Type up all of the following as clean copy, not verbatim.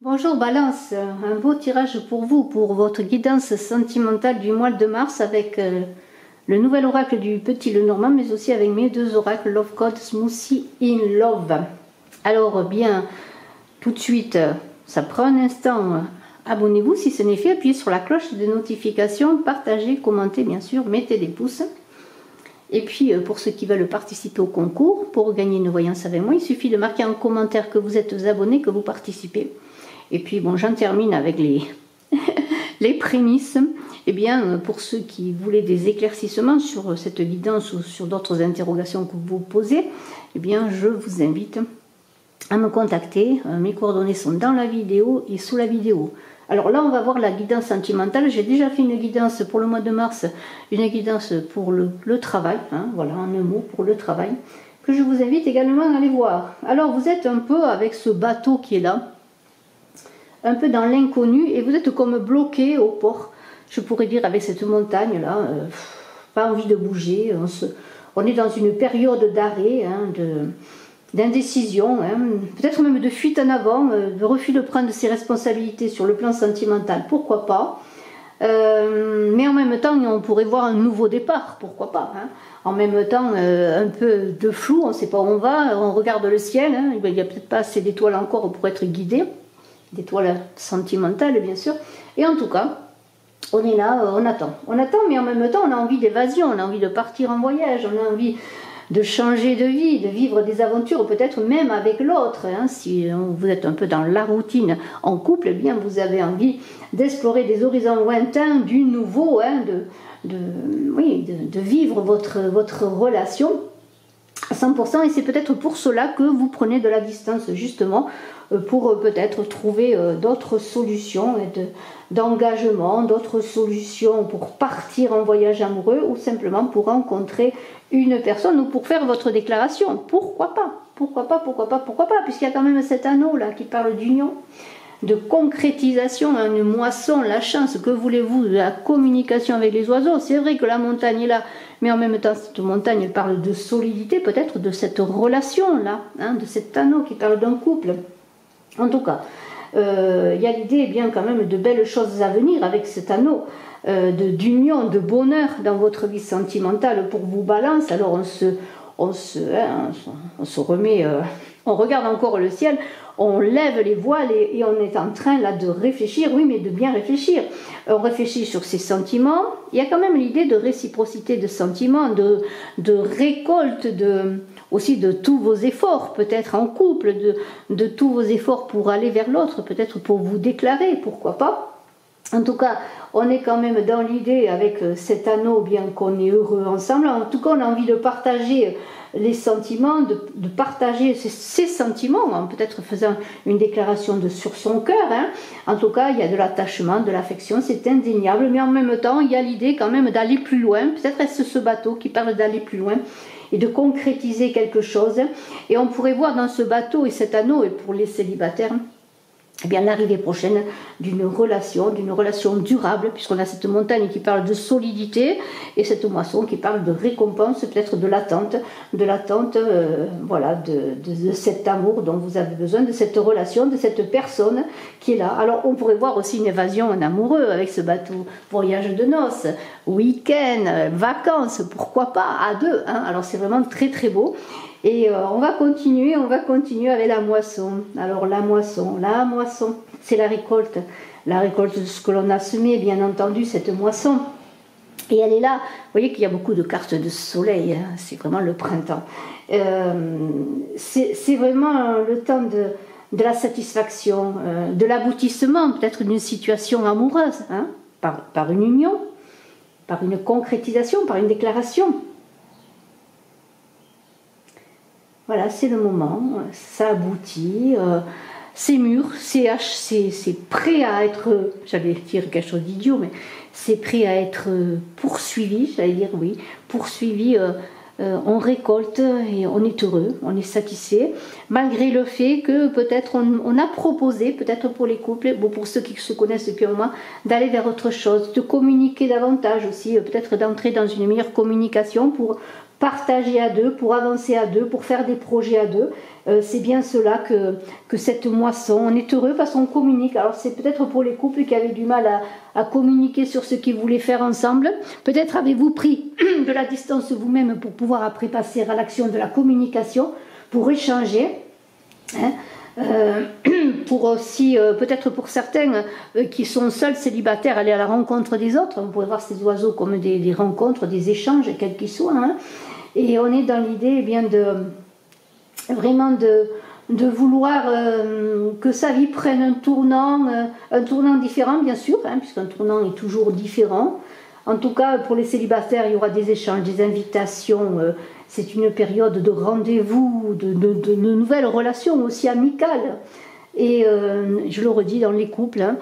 Bonjour Balance, un beau tirage pour vous, pour votre guidance sentimentale du mois de mars avec le nouvel oracle du Petit Lenormand, mais aussi avec mes deux oracles Love Code Smoothie in Love. Alors bien, tout de suite, ça prend un instant, abonnez-vous si ce n'est fait, appuyez sur la cloche de notification, partagez, commentez bien sûr, mettez des pouces. Et puis pour ceux qui veulent participer au concours, pour gagner une voyance avec moi, il suffit de marquer en commentaire que vous êtes abonné, que vous participez. Et puis bon, j'en termine avec les prémices. Eh bien, pour ceux qui voulaient des éclaircissements sur cette guidance ou sur d'autres interrogations que vous posez, eh bien, je vous invite à me contacter. Mes coordonnées sont dans la vidéo et sous la vidéo. Alors là, on va voir la guidance sentimentale. J'ai déjà fait une guidance pour le mois de mars, une guidance pour le travail. Hein, voilà, en un mot, pour le travail, que je vous invite également à aller voir. Alors, vous êtes un peu avec ce bateau qui est là, un peu dans l'inconnu, et vous êtes comme bloqué au port, je pourrais dire, avec cette montagne là, pas envie de bouger, on est dans une période d'arrêt, hein, d'indécision, hein, peut-être même de fuite en avant, de refus de prendre ses responsabilités sur le plan sentimental, pourquoi pas, mais en même temps on pourrait voir un nouveau départ, pourquoi pas, hein. En même temps un peu de flou, on ne sait pas où on va, on regarde le ciel, hein, il n'y a peut-être pas assez d'étoiles encore pour être guidé, d'étoiles sentimentales bien sûr, et en tout cas on est là, on attend, mais en même temps on a envie d'évasion, on a envie de partir en voyage, on a envie de changer de vie, de vivre des aventures, peut-être même avec l'autre, hein. Si vous êtes un peu dans la routine en couple, eh bien vous avez envie d'explorer des horizons lointains, du nouveau, hein, de vivre votre relation à 100%, et c'est peut-être pour cela que vous prenez de la distance, justement, pour peut-être trouver d'autres solutions d'engagement, d'autres solutions pour partir en voyage amoureux, ou simplement pour rencontrer une personne, ou pour faire votre déclaration. Pourquoi pas, puisqu'il y a quand même cet anneau là qui parle d'union, de concrétisation, une moisson, la chance, que voulez-vous, de la communication avec les oiseaux. C'est vrai que la montagne est là, mais en même temps cette montagne elle parle de solidité, peut-être de cette relation là, hein, de cet anneau qui parle d'un couple. En tout cas, il y a l'idée bien quand même de belles choses à venir avec cet anneau, d'union, de bonheur dans votre vie sentimentale pour vous, Balance. Alors on se remet, on regarde encore le ciel, on lève les voiles et on est en train là de réfléchir, oui, mais de bien réfléchir. On réfléchit sur ses sentiments. Il y a quand même l'idée de réciprocité de sentiments, de récolte, aussi de tous vos efforts, peut-être en couple, de tous vos efforts pour aller vers l'autre, peut-être pour vous déclarer, pourquoi pas. En tout cas, on est quand même dans l'idée avec cet anneau, bien qu'on est heureux ensemble. En tout cas, on a envie de partager les sentiments, de partager ses sentiments, hein, peut-être faisant une déclaration sur son cœur, hein. En tout cas, il y a de l'attachement, de l'affection, c'est indéniable, mais en même temps, il y a l'idée quand même d'aller plus loin. Peut-être est-ce ce bateau qui parle d'aller plus loin et de concrétiser quelque chose. Et on pourrait voir dans ce bateau et cet anneau, et pour les célibataires, eh bien l'arrivée prochaine d'une relation durable, puisqu'on a cette montagne qui parle de solidité et cette moisson qui parle de récompense, peut-être de l'attente, voilà, de cet amour dont vous avez besoin, de cette relation, de cette personne qui est là. Alors on pourrait voir aussi une évasion en amoureux avec ce bateau, voyage de noces, week-end, vacances, pourquoi pas, à deux, hein. Alors c'est vraiment très très beau. Et on va continuer avec la moisson. Alors la moisson, c'est la récolte de ce que l'on a semé, bien entendu, cette moisson. Et elle est là, vous voyez qu'il y a beaucoup de cartes de soleil, hein, c'est vraiment le printemps. C'est vraiment le temps de la satisfaction, de l'aboutissement, peut-être d'une situation amoureuse, hein, par une union, par une concrétisation, par une déclaration. Voilà, c'est le moment, ça aboutit, c'est mûr, c'est prêt à être, j'allais dire quelque chose d'idiot, mais c'est prêt à être poursuivi, j'allais dire oui, poursuivi, on récolte et on est heureux, on est satisfait, malgré le fait que peut-être on a proposé, peut-être pour les couples, bon, pour ceux qui se connaissent depuis un mois, d'aller vers autre chose, de communiquer davantage aussi, peut-être d'entrer dans une meilleure communication partager à deux, pour avancer à deux, pour faire des projets à deux. C'est bien cela que cette moisson. On est heureux parce qu'on communique. Alors c'est peut-être pour les couples qui avaient du mal à communiquer sur ce qu'ils voulaient faire ensemble. Peut-être avez-vous pris de la distance vous-même pour pouvoir après passer à l'action de la communication, pour échanger. Hein. Pour aussi, peut-être pour certains qui sont seuls, célibataires, aller à la rencontre des autres. On pourrait voir ces oiseaux comme des rencontres, des échanges, quels qu'ils soient. Hein. Et on est dans l'idée eh bien vraiment de vouloir que sa vie prenne un tournant différent, bien sûr, hein, puisqu'un tournant est toujours différent. En tout cas, pour les célibataires, il y aura des échanges, des invitations. C'est une période de rendez-vous, de nouvelles relations aussi amicales. Et je le redis, dans les couples, hein,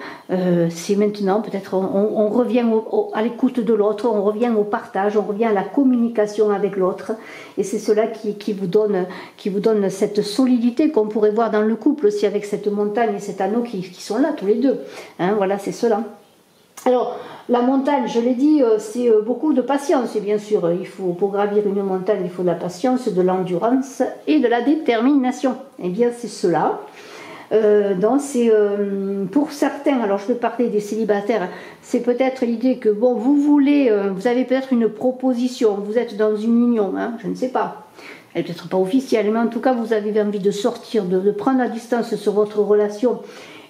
c'est maintenant, peut-être, on revient à l'écoute de l'autre, on revient au partage, on revient à la communication avec l'autre. Et c'est cela qui vous donne cette solidité qu'on pourrait voir dans le couple aussi, avec cette montagne et cet anneau qui sont là, tous les deux. Hein, voilà, c'est cela. Alors, la montagne, je l'ai dit, c'est beaucoup de patience, et bien sûr. Pour gravir une montagne, il faut de la patience, de l'endurance et de la détermination. Eh bien, c'est cela. Donc c'est pour certains, alors je peux parler des célibataires, c'est peut-être l'idée que bon, vous avez peut-être une proposition, vous êtes dans une union, hein, je ne sais pas, elle n'est peut-être pas officielle, mais en tout cas vous avez envie de sortir, de prendre la distance sur votre relation,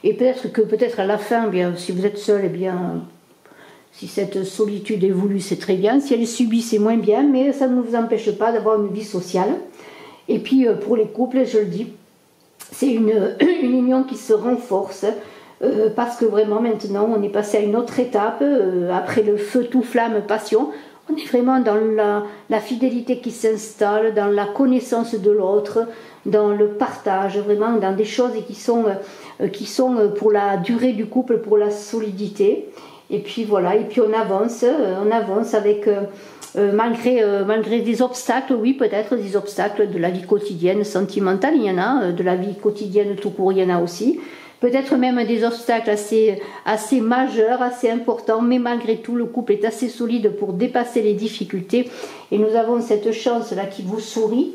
et peut-être à la fin, eh bien, si vous êtes seul, eh bien, si cette solitude est voulue, c'est très bien, si elle est subie, c'est moins bien, mais ça ne vous empêche pas d'avoir une vie sociale. Et puis pour les couples, je le dis, c'est une union qui se renforce parce que vraiment maintenant on est passé à une autre étape après le feu tout flamme passion. On est vraiment dans la fidélité qui s'installe, dans la connaissance de l'autre, dans le partage, vraiment dans des choses qui sont pour la durée du couple, pour la solidité. Et puis voilà, et puis on avance avec malgré des obstacles, oui, peut-être des obstacles de la vie quotidienne sentimentale, il y en a, de la vie quotidienne tout court, il y en a aussi. Peut-être même des obstacles assez majeurs, assez importants, mais malgré tout, le couple est assez solide pour dépasser les difficultés. Et nous avons cette chance-là qui vous sourit,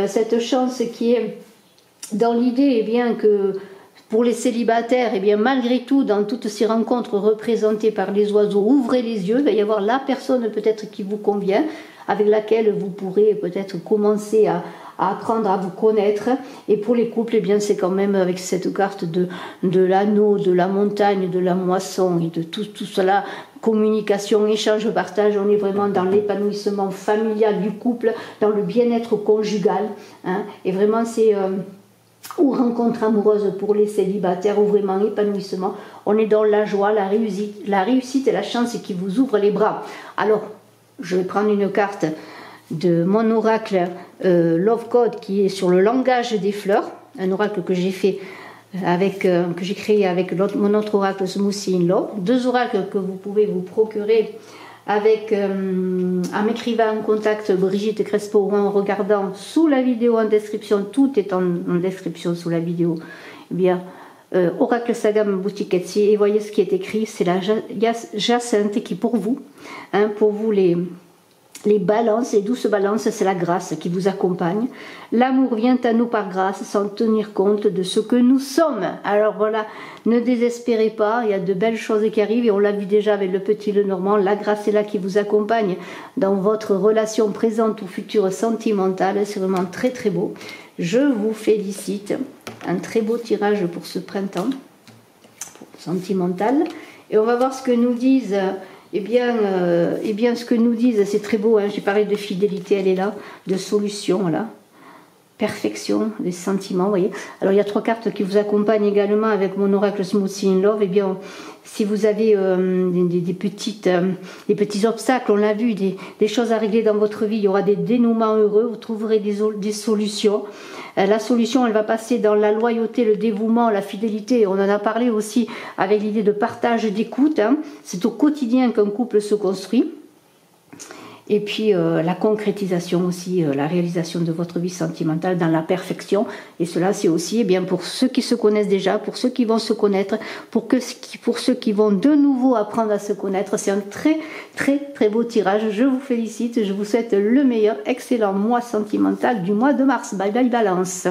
cette chance qui est dans l'idée, eh bien, que pour les célibataires, eh bien, malgré tout, dans toutes ces rencontres représentées par les oiseaux, ouvrez les yeux, il va y avoir la personne peut-être qui vous convient, avec laquelle vous pourrez peut-être commencer à apprendre à vous connaître. Et pour les couples, eh bien, c'est quand même avec cette carte de l'anneau, de la montagne, de la moisson et de tout cela, communication, échange, partage, on est vraiment dans l'épanouissement familial du couple, dans le bien-être conjugal. Hein, et vraiment, c'est... ou rencontre amoureuse pour les célibataires, ou vraiment épanouissement. On est dans la joie, la réussite et la chance qui vous ouvre les bras. Alors, je vais prendre une carte de mon oracle Love Code qui est sur le langage des fleurs, un oracle que j'ai fait que j'ai créé avec mon autre oracle Smoothie in Love. Deux oracles que vous pouvez vous procurer en m'écrivant en contact Brigitte Crespo ou en regardant sous la vidéo en description, tout est en description sous la vidéo, eh bien, Oracle Sagam Boutique Etsy, et voyez ce qui est écrit, c'est la Jacinthe qui pour vous les balances, les douces balances, c'est la grâce qui vous accompagne. L'amour vient à nous par grâce sans tenir compte de ce que nous sommes. Alors voilà, ne désespérez pas, il y a de belles choses qui arrivent et on l'a vu déjà avec le petit Lenormand. La grâce est là qui vous accompagne dans votre relation présente ou future sentimentale. C'est vraiment très très beau. Je vous félicite. Un très beau tirage pour ce printemps sentimental. Et on va voir ce que nous disent... Eh bien, ce que nous disent, c'est très beau, hein, j'ai parlé de fidélité, elle est là, de solution, là, perfection, des sentiments, vous voyez. Alors, il y a 3 cartes qui vous accompagnent également avec mon oracle Smoothie in Love. Eh bien, si vous avez des petits obstacles, on l'a vu, des choses à régler dans votre vie, il y aura des dénouements heureux, vous trouverez des solutions. La solution, elle va passer dans la loyauté, le dévouement, la fidélité. On en a parlé aussi avec l'idée de partage, d'écoute. Hein. C'est au quotidien qu'un couple se construit. Et puis la concrétisation aussi, la réalisation de votre vie sentimentale dans la perfection. Et cela, c'est aussi bien pour ceux qui se connaissent déjà, pour ceux qui vont se connaître, pour ceux qui vont de nouveau apprendre à se connaître. C'est un très, très, très beau tirage. Je vous félicite, je vous souhaite le meilleur, excellent mois sentimental du mois de mars. Bye bye Balance.